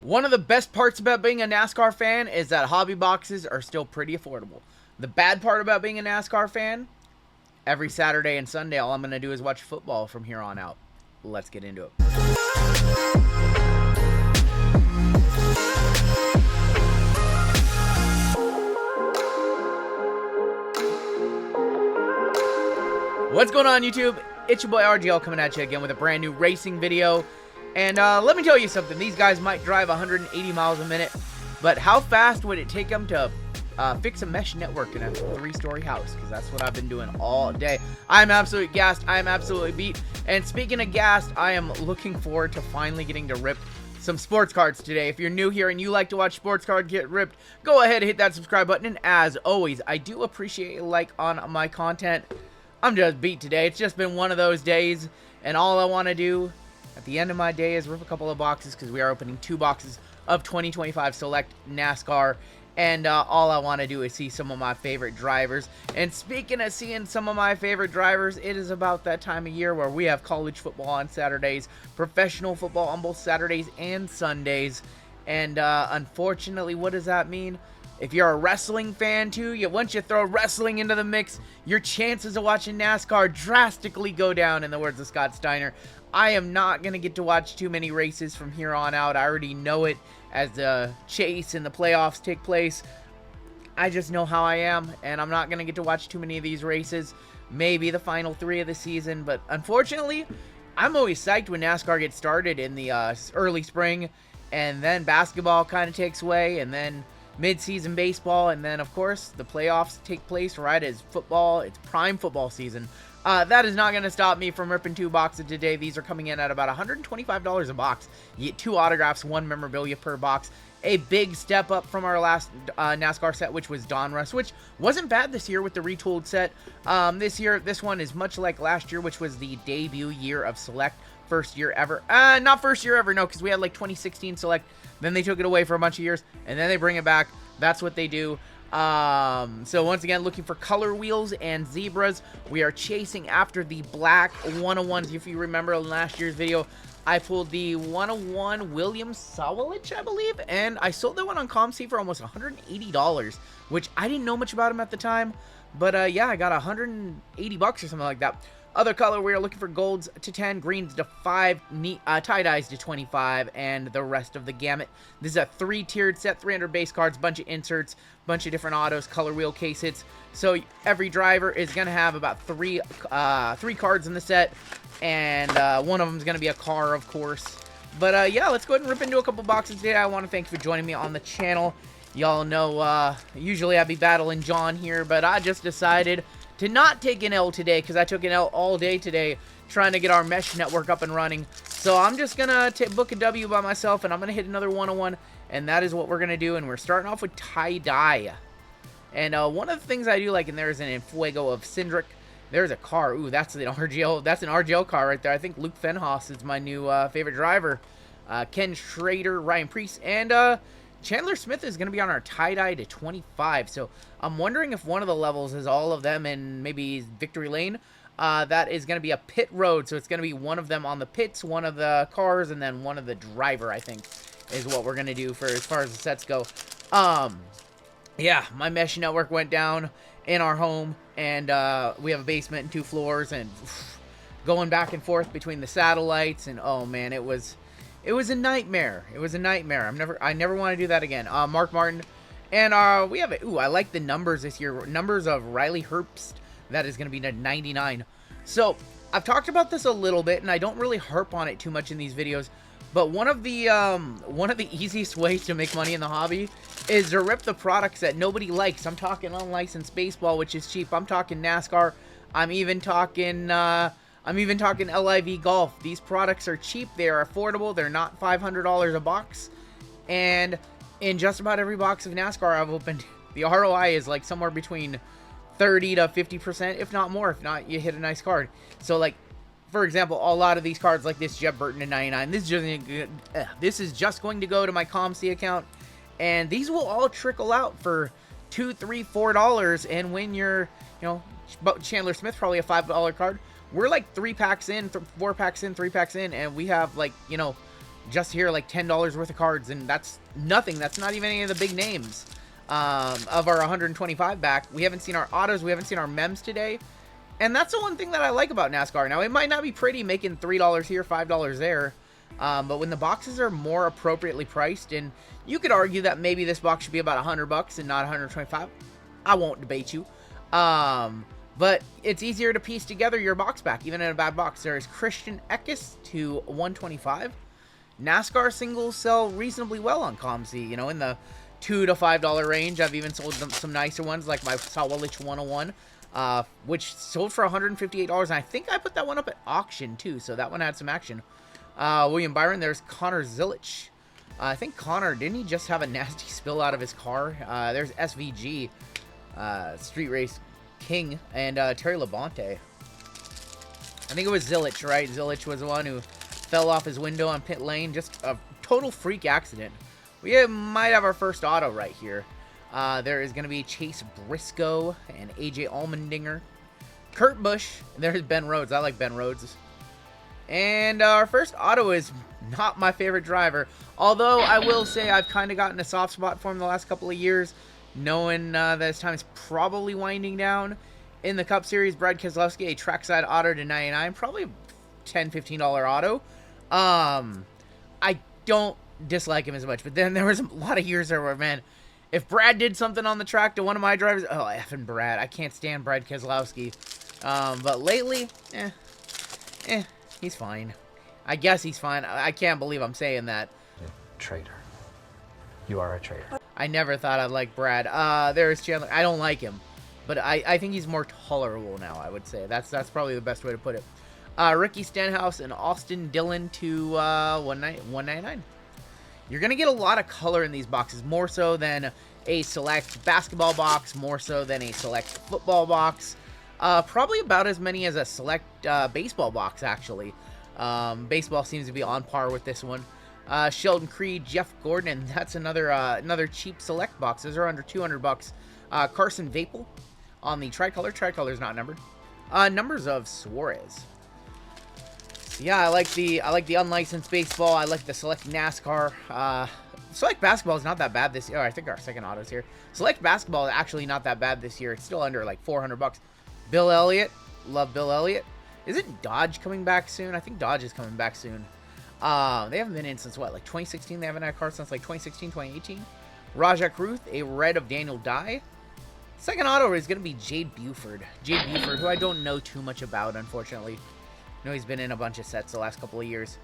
One of the best parts about being a NASCAR fan is that hobby boxes are still pretty affordable. The bad part about being a NASCAR fan, every Saturday and Sunday, all I'm going to do is watch football from here on out. Let's get into it. What's going on, YouTube? It's your boy RGL coming at you again with a brand new racing video. And let me tell you something. These guys might drive 180 miles a minute, but how fast would it take them to fix a mesh network in a 3-story house? Because that's what I've been doing all day. I'm absolutely gassed. I am absolutely beat. And speaking of gassed, I am looking forward to finally getting to rip some sports cards today. If you're new here and you like to watch sports cards get ripped, go ahead and hit that subscribe button. And as always, I do appreciate a like on my content. I'm just beat today. It's just been one of those days, and all I want to do at the end of my day is rip a couple of boxes, because we are opening 2 boxes of 2025 Select NASCAR, and all I want to do is see some of my favorite drivers. And speaking of seeing some of my favorite drivers, it is about that time of year where we have college football on Saturdays, professional football on both Saturdays and Sundays, and unfortunately, what does that mean? If you're a wrestling fan too, once you throw wrestling into the mix, your chances of watching NASCAR drastically go down, in the words of Scott Steiner. I am not going to get to watch too many races from here on out. I already know it as the chase and the playoffs take place. I just know how I am, and I'm not going to get to watch too many of these races. Maybe the final 3 of the season, but unfortunately, I'm always psyched when NASCAR gets started in the early spring, and then basketball kind of takes away, and then mid-season baseball, and then of course the playoffs take place right as football. It's prime football season. That is not going to stop me from ripping 2 boxes today. These are coming in at about $125 a box. You get 2 autographs, 1 memorabilia per box. A big step up from our last NASCAR set, which was Donruss, which wasn't bad this year with the retooled set. This one is much like last year, which was the debut year of Select. First year ever. Not first year ever, no, because we had like 2016 Select. Then they took it away for a bunch of years, and then they bring it back. That's what they do. So once again, looking for color wheels and zebras. We are chasing after the black 101s. If you remember in last year's video, I pulled the 101 William Sawalich, I believe, and I sold that one on ComC for almost $180, which I didn't know much about him at the time. But yeah, I got 180 bucks or something like that. Other color, we are looking for golds to 10, greens to 5, tie-dyes to 25, and the rest of the gamut. This is a 3-tiered set, 300 base cards, bunch of inserts, bunch of different autos, color wheel case hits. So every driver is going to have about 3 cards in the set, and one of them is going to be a car, of course. But yeah, let's go ahead and rip into a couple boxes today. I want to thank you for joining me on the channel. Y'all know, usually I'd be battling John here, but I just decided to not take an L today, because I took an L all day today trying to get our mesh network up and running. So I'm just going to book a W by myself, and I'm going to hit another 101, and that is what we're going to do. And we're starting off with tie-dye. And one of the things I do like, and there's an Enfuego of Cindric. There's a car. Ooh, that's an RGL. That's an RGL car right there. I think Luke Fenhaus is my new favorite driver. Ken Schrader, Ryan Preece, and Chandler Smith is going to be on our tie-dye to 25. So I'm wondering if one of the levels is all of them in maybe Victory Lane. That is going to be a pit road. So it's going to be one of them on the pits, one of the cars, and then one of the driver, I think, is what we're going to do for as far as the sets go. Yeah, my mesh network went down in our home, and we have a basement and 2 floors, and going back and forth between the satellites, and oh man, it was a nightmare. It was a nightmare. I never want to do that again. Mark Martin, and we have it. Ooh, I like the numbers this year. Numbers of Riley Herbst. That is going to be to 99. So I've talked about this a little bit, and I don't really harp on it too much in these videos. But one of the easiest ways to make money in the hobby is to rip the products that nobody likes. I'm talking unlicensed baseball, which is cheap. I'm talking NASCAR. I'm even talking LIV golf. These products are cheap. They are affordable. They're not $500 a box. And in just about every box of NASCAR I've opened, the ROI is like somewhere between 30 to 50%, if not more. If not, you hit a nice card. So like, for example, a lot of these cards like this Jeb Burton at 99, this is just going to go to my ComC account. And these will all trickle out for $2, $3, $4. And when you're, Chandler Smith, probably a $5 card. We're like 3 packs in, 4 packs in, 3 packs in, and we have like, just here, like $10 worth of cards, and that's nothing. That's not even any of the big names of our 125 back. We haven't seen our autos. We haven't seen our mems today. And that's the one thing that I like about NASCAR. Now, it might not be pretty making $3 here, $5 there, but when the boxes are more appropriately priced, and you could argue that maybe this box should be about $100 and not 125. I won't debate you. But it's easier to piece together your box back, even in a bad box. There is Christian Eckes to 125. NASCAR singles sell reasonably well on COMC, you know, in the $2 to $5 range. I've even sold them some nicer ones, like my Sawalich 101. Which sold for $158, and I think I put that one up at auction too, so that one had some action. William Byron, there's Connor Zilich. I think Connor, didn't he just have a nasty spill out of his car? There's SVG, Street Race King, and Terry Labonte. I think it was Zilich, right? Zilich was the one who fell off his window on pit lane. Just a total freak accident. We might have our first auto right here. There is going to be Chase Briscoe and AJ Allmendinger. Kurt Busch. There's Ben Rhodes. I like Ben Rhodes. And our first auto is not my favorite driver. Although I will say I've kind of gotten a soft spot for him the last couple of years, knowing that his time is probably winding down. In the Cup Series, Brad Keselowski, a trackside auto to 99. Probably a $10, $15 auto. I don't dislike him as much. But then there was a lot of years there where, man, if Brad did something on the track to one of my drivers, oh, effing Brad. I can't stand Brad Keselowski. But lately, he's fine. I guess he's fine. I can't believe I'm saying that. Traitor. You are a traitor. I never thought I'd like Brad. There's Chandler. I don't like him. But I think he's more tolerable now, I would say. That's probably the best way to put it. Ricky Stenhouse and Austin Dillon to 199. You're going to get a lot of color in these boxes, more so than a select basketball box, more so than a select football box. Probably about as many as a select baseball box, actually. Baseball seems to be on par with this one. Sheldon Creed, Jeff Gordon, and that's another cheap select box. Those are under $200. Carson Vapel on the tricolor. Tricolor's not numbered. Numbers of Suarez. Yeah, I like the unlicensed baseball. I like the Select NASCAR. Select basketball is not that bad this year. Oh, I think our second auto's here. Select basketball is actually not that bad this year. It's still under like $400. Bill Elliott, love Bill Elliott. Isn't Dodge coming back soon? I think Dodge is coming back soon. They haven't been in since what, like 2016? They haven't had a car since like 2016, 2018. Rajak Ruth, a red of Daniel Dye. Second auto is going to be Jade Buford. Jade Buford, who I don't know too much about, unfortunately. I know he's been in a bunch of sets the last couple of years.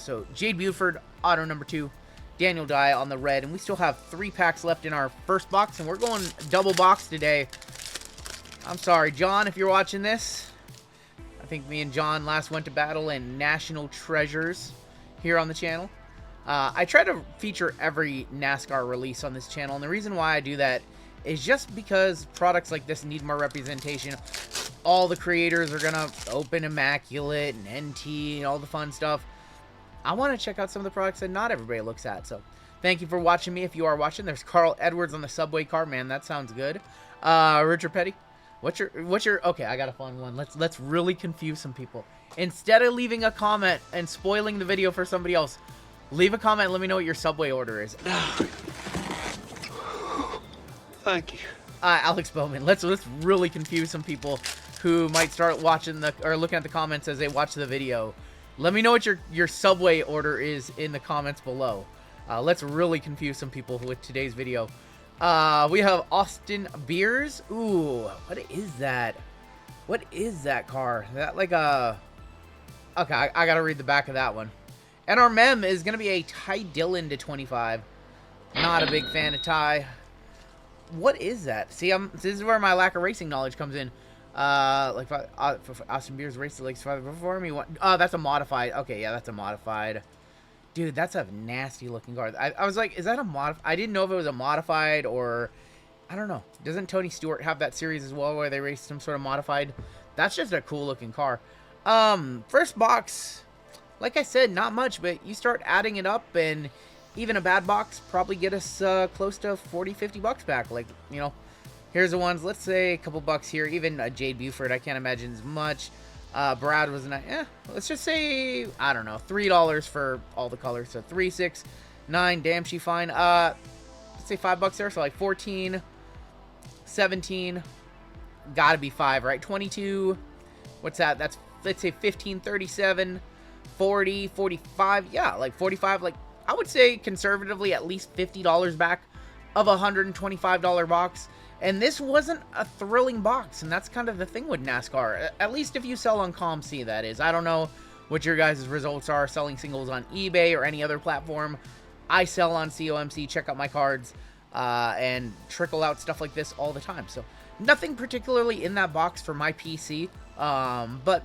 So Jade Buford, auto number 2. Daniel Dye on the red. And we still have 3 packs left in our first box. And we're going double box today. I'm sorry, John, if you're watching this. I think me and John last went to battle in National Treasures here on the channel. I try to feature every NASCAR release on this channel. And the reason why I do that is just because products like this need more representation. All the creators are going to open Immaculate and NT and all the fun stuff. I want to check out some of the products that not everybody looks at. So thank you for watching me if you are watching. There's Carl Edwards on the Subway car. Man, that sounds good. Richard Petty. What's your okay, I got a fun one. Let's really confuse some people. Instead of leaving a comment and spoiling the video for somebody else, leave a comment and let me know what your Subway order is. Thank you. Alex Bowman. Let's really confuse some people who might start watching or looking at the comments as they watch the video. Let me know what your Subway order is in the comments below. Let's really confuse some people with today's video. We have Austin Beers. Ooh, what is that? What is that car? Is that like a... Okay, I gotta read the back of that one. And our mem is gonna be a Ty Dillon to 25. Not a big fan of Ty. What is that? See, this is where my lack of racing knowledge comes in. Like Austin Beers raced the legs before me. Oh, that's a modified. Okay, yeah, that's a modified. Dude, that's a nasty looking car. I was like, is that a mod? I didn't know if it was a modified or I don't know. Doesn't Tony Stewart have that series as well where they race some sort of modified? That's just a cool looking car. First box, like I said, not much, but you start adding it up and even a bad box probably get us close to 40, 50 bucks back. Like, you know, here's the ones, let's say a couple bucks here. Even Jade Buford, I can't imagine as much. Brad was let's just say, I don't know, $3 for all the colors. So 3, 6, 9, damn she fine. Let's say $5 there, so like 14, 17, gotta be 5, right? 22, what's that? That's, let's say 15, 37, 40, 45, yeah, like 45, like I would say conservatively at least $50 back of a $125 box. And this wasn't a thrilling box, and that's kind of the thing with NASCAR. At least if you sell on ComC, that is. I don't know what your guys' results are selling singles on eBay or any other platform. I sell on COMC, check out my cards, and trickle out stuff like this all the time. So nothing particularly in that box for my PC, but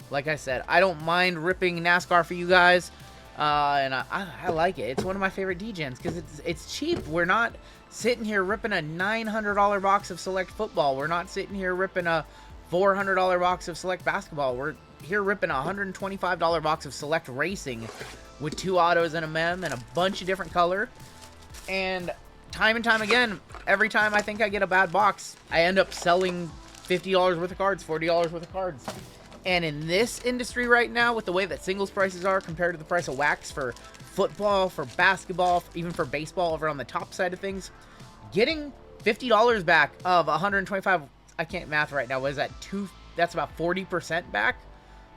like I said, I don't mind ripping NASCAR for you guys, and I like it. It's one of my favorite degens because it's cheap. We're not sitting here ripping a $900 box of Select Football. We're not sitting here ripping a $400 box of Select Basketball. We're here ripping a $125 box of Select Racing with 2 autos and a mem and a bunch of different color. And time again, every time I think I get a bad box, I end up selling $50 worth of cards, $40 worth of cards. And in this industry right now, with the way that singles prices are compared to the price of wax for football, for basketball, even for baseball over on the top side of things, getting $50 back of 125, I can't math right now, what is that, that's about 40% back?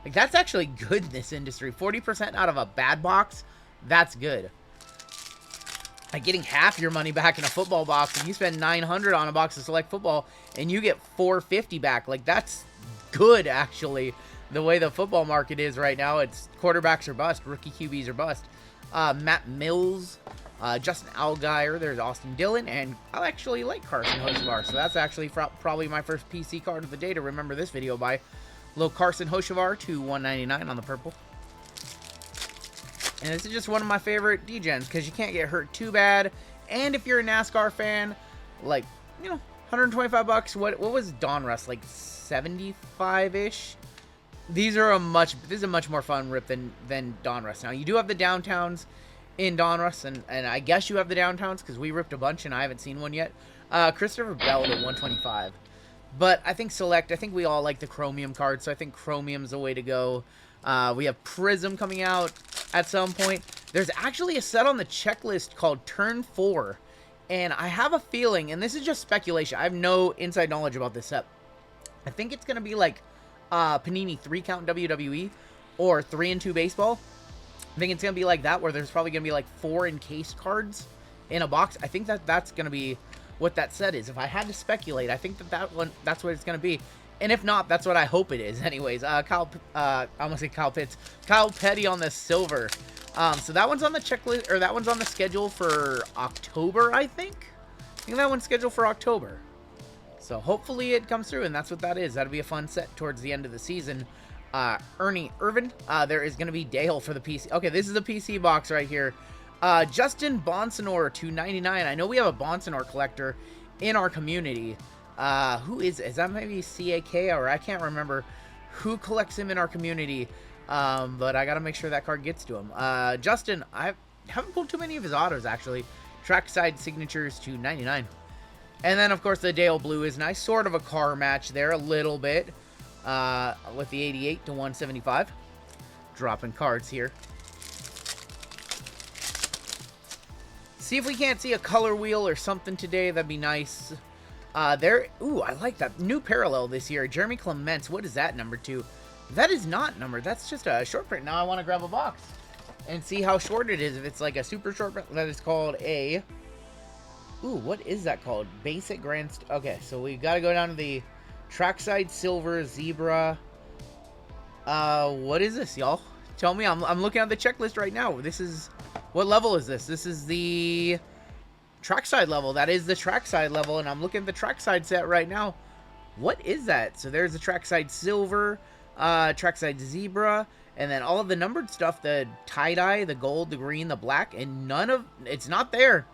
Like, that's actually good in this industry. 40% out of a bad box, that's good. Like, getting half your money back in a football box, and you spend $900 on a box of Select Football, and you get $450 back, like, that's good, actually. The way the football market is right now, it's quarterbacks are bust, rookie QBs are bust. Matt Mills, Justin Allgaier, there's Austin Dillon, and I actually like Carson Hocevar, so that's actually probably my first PC card of the day to remember this video by. Little Carson Hocevar to 199 on the purple. And this is just one of my favorite degens because you can't get hurt too bad. And if you're a NASCAR fan, like, you know, 125 bucks. What was Donruss, like 75-ish? This is a much more fun rip than Donruss. Now, you do have the downtowns in Donruss, and I guess you have the downtowns because we ripped a bunch and I haven't seen one yet. Christopher Bell to 125. But I think Select, I think we all like the Chromium card, so I think Chromium's the way to go. We have Prism coming out at some point. There's actually a set on the checklist called Turn 4, and I have a feeling, and this is just speculation, I have no inside knowledge about this set. I think it's going to be like Panini 3-count WWE or 3-2 baseball. I think it's going to be like that, where there's probably going to be like 4 encased cards in a box. I think that's going to be what that set is. If I had to speculate, I think that's what it's going to be. And if not, that's what I hope it is. Anyways, I almost say Kyle Pitts. Kyle Petty on the silver. So that one's on the checklist, or that one's on the schedule for October, I think. I think that one's scheduled for October. So hopefully it comes through, and that's what that is. That'll be a fun set towards the end of the season. Ernie Irvin. There is going to be Dale for the PC. Okay, this is the PC box right here. Justin Bonsignor to 99. I know we have a Bonsignor collector in our community. Who is that? Maybe CAK, or I can't remember who collects him in our community. But I gotta make sure that card gets to him. Justin, I haven't pulled too many of his autos, actually. Trackside signatures to 99. And then, of course, the Dale Blue is nice. Sort of a car match there, a little bit. With the 88 to 175. Dropping cards here. See if we can't see a color wheel or something today. That'd be nice. Ooh, I like that. New parallel this year. Jeremy Clements. What is that number 2? That is not numbered. That's just a short print. Now I want to grab a box and see how short it is. If it's like a super short print, that is called a... Ooh, what is that called? Basic Grand... Okay, so we got to go down to the Trackside Silver Zebra. What is this, y'all? Tell me. I'm looking at the checklist right now. This is... What level is this? This is the Trackside level. That is the Trackside level, and I'm looking at the Trackside set right now. What is that? So there's the Trackside Silver, Trackside Zebra, and then all of the numbered stuff, the tie-dye, the gold, the green, the black, and none of... It's not there.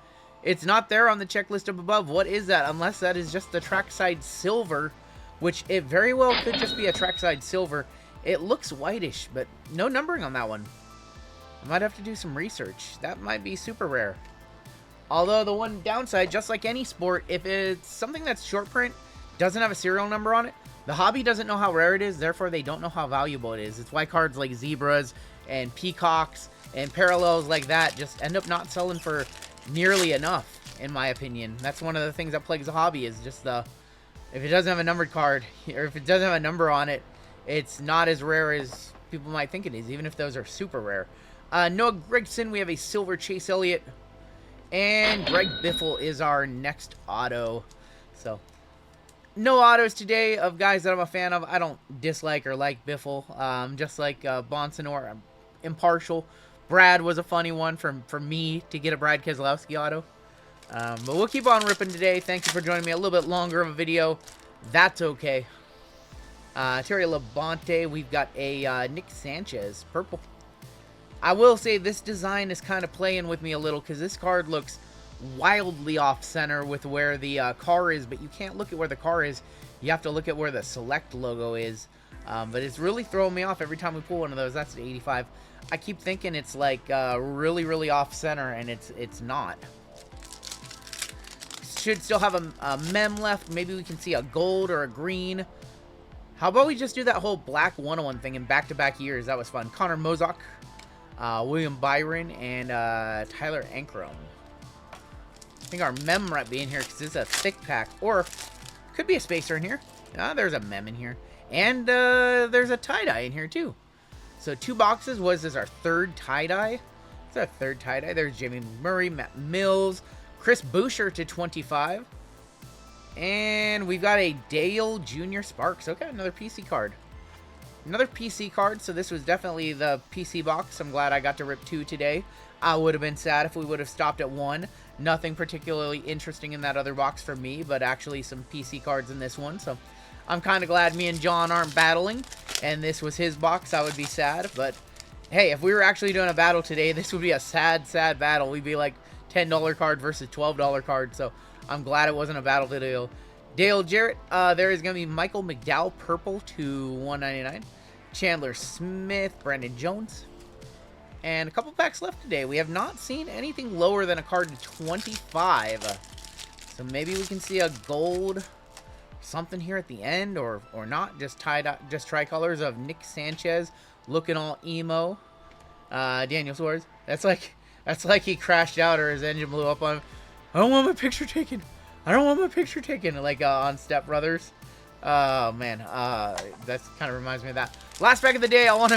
It's not there on the checklist up above. What is that? Unless that is just the Trackside Silver, which it very well could just be a Trackside Silver. It looks whitish, but no numbering on that one. I might have to do some research. That might be super rare. Although the one downside, just like any sport, if it's something that's short print, doesn't have a serial number on it, The hobby doesn't know how rare it is, therefore they don't know how valuable it is. It's why cards like Zebras and Peacocks and parallels like that just end up not selling for nearly enough, in my opinion. That's one of the things that plagues the hobby, is just if it doesn't have a numbered card, or if it doesn't have a number on it, it's not as rare as people might think it is, even if those are super rare. Noah Gragson, we have a silver Chase Elliott, and Greg Biffle is our next auto. So, no autos today of guys that I'm a fan of. I don't dislike or like Biffle. Just like Bonsanor, I'm impartial. Brad was a funny one for me to get a Brad Keselowski auto. But we'll keep on ripping today. Thank you for joining me. A little bit longer of a video. That's okay. Terry Labonte, we've got a Nick Sanchez, purple. I will say this design is kind of playing with me a little because this card looks wildly off-center with where the car is, but you can't look at where the car is. You have to look at where the Select logo is. But it's really throwing me off every time we pull one of those. That's an 85. I keep thinking it's like really, really off-center, and it's not. Should still have a mem left. Maybe we can see a gold or a green. How about we just do that whole black 101 thing in back-to-back years? That was fun. Connor Mozok, William Byron, and Tyler Ankrum. I think our mem might be in here because it's a thick pack. Or could be a spacer in here. There's a mem in here. And there's a tie-dye in here too. So 2 boxes. Was this our third tie-dye? It's our third tie-dye. There's Jamie Murray, Matt Mills, Chris Boucher to 25. And we've got a Dale Jr. Sparks. Okay, another PC card. Another PC card. So this was definitely the PC box. I'm glad I got to rip 2 today. I would have been sad if we would have stopped at 1. Nothing particularly interesting in that other box for me, but actually some PC cards in this one. So I'm kind of glad me and John aren't battling, and this was his box. I would be sad, but hey, if we were actually doing a battle today, this would be a sad, sad battle. We'd be like $10 card versus $12 card, so I'm glad it wasn't a battle today. Dale Jarrett, there is going to be Michael McDowell, purple to 199. Chandler Smith, Brandon Jones. And a couple packs left today. We have not seen anything lower than a card to 25. So maybe we can see a gold something here at the end, or not. Just tricolors of Nick Sanchez looking all emo. Daniel Suarez. That's like he crashed out or his engine blew up on him. I don't want my picture taken. I don't want my picture taken. Like on Step Brothers. Oh man, that kind of reminds me of that. Last pack of the day. I want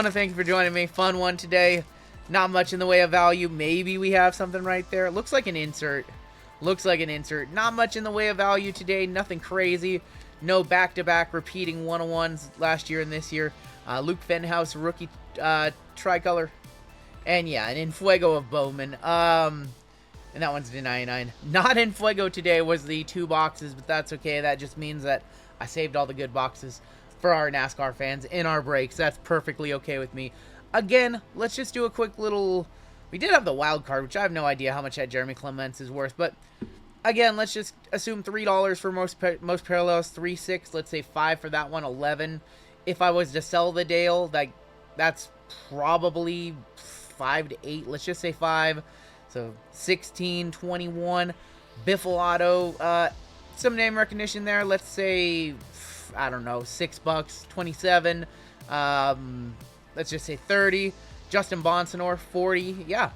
to thank you for joining me. Fun one today. Not much in the way of value. Maybe we have something right there. Looks like an insert. Looks like an insert. Not much in the way of value today. Nothing crazy. No back-to-back repeating 101s last year and this year. Luke Fenhouse, rookie tricolor. And yeah, an Enfuego of Bowman. And that one's to 99. Not in Fuego today was the 2 boxes, but that's okay. That just means that I saved all the good boxes for our NASCAR fans in our breaks. That's perfectly okay with me. Again, let's just do a quick little... We did have the wild card, which I have no idea how much that Jeremy Clements is worth, but again, let's just assume $3 for most parallels, 3.6. Let's say 5 for that one, 11. If I was to sell the Dale, that's probably 5 to 8. Let's just say 5. So 16, 21, Biffle auto, some name recognition there. Let's say, I don't know, $6, 27. Let's just say 30. Justin Bonsanor, 40. Yeah.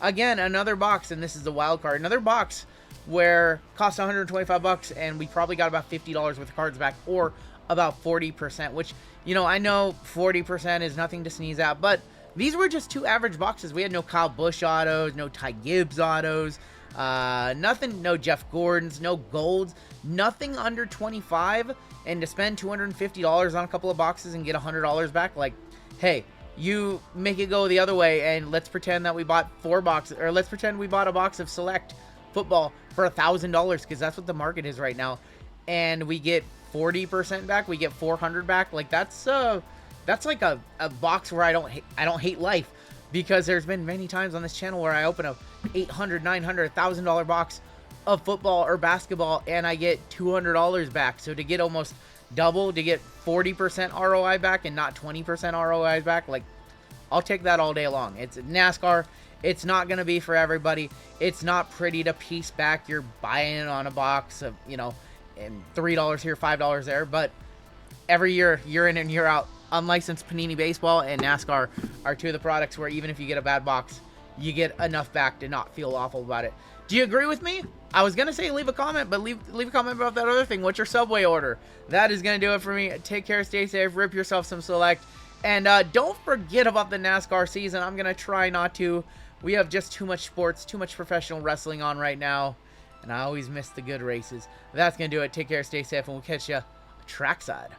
Again, another box, and this is the wild card. Another box where it cost $125, and we probably got about $50 worth of cards back, or about 40%, which, you know, I know 40% is nothing to sneeze at, but these were just 2 average boxes. We had no Kyle Busch autos, no Ty Gibbs autos, nothing, no Jeff Gordons, no golds, nothing under 25. And to spend $250 on a couple of boxes and get $100 back, like, hey, you make it go the other way, and let's pretend that we bought 4 boxes, or let's pretend we bought a box of Select football for $1,000, because that's what the market is right now, and we get 40% back, we get 400 back. Like, that's like a box where I don't hate life, because there's been many times on this channel where I open a $800, $900, $1,000 box of football or basketball and I get $200 back. So to get almost double, to get 40% ROI back and not 20% ROI back, like, I'll take that all day long. It's NASCAR. It's not going to be for everybody. It's not pretty to piece back. You're buying it on a box of, you know, and $3 here, $5 there. But every year, year in and year out, unlicensed Panini baseball and NASCAR are two of the products where even if you get a bad box, you get enough back to not feel awful about it. Do you agree with me? I was going to say leave a comment, but leave a comment about that other thing. What's your Subway order? That is going to do it for me. Take care, stay safe, rip yourself some Select. And don't forget about the NASCAR season. I'm going to try not to. We have just too much sports, too much professional wrestling on right now. And I always miss the good races. That's going to do it. Take care, stay safe, and we'll catch you trackside.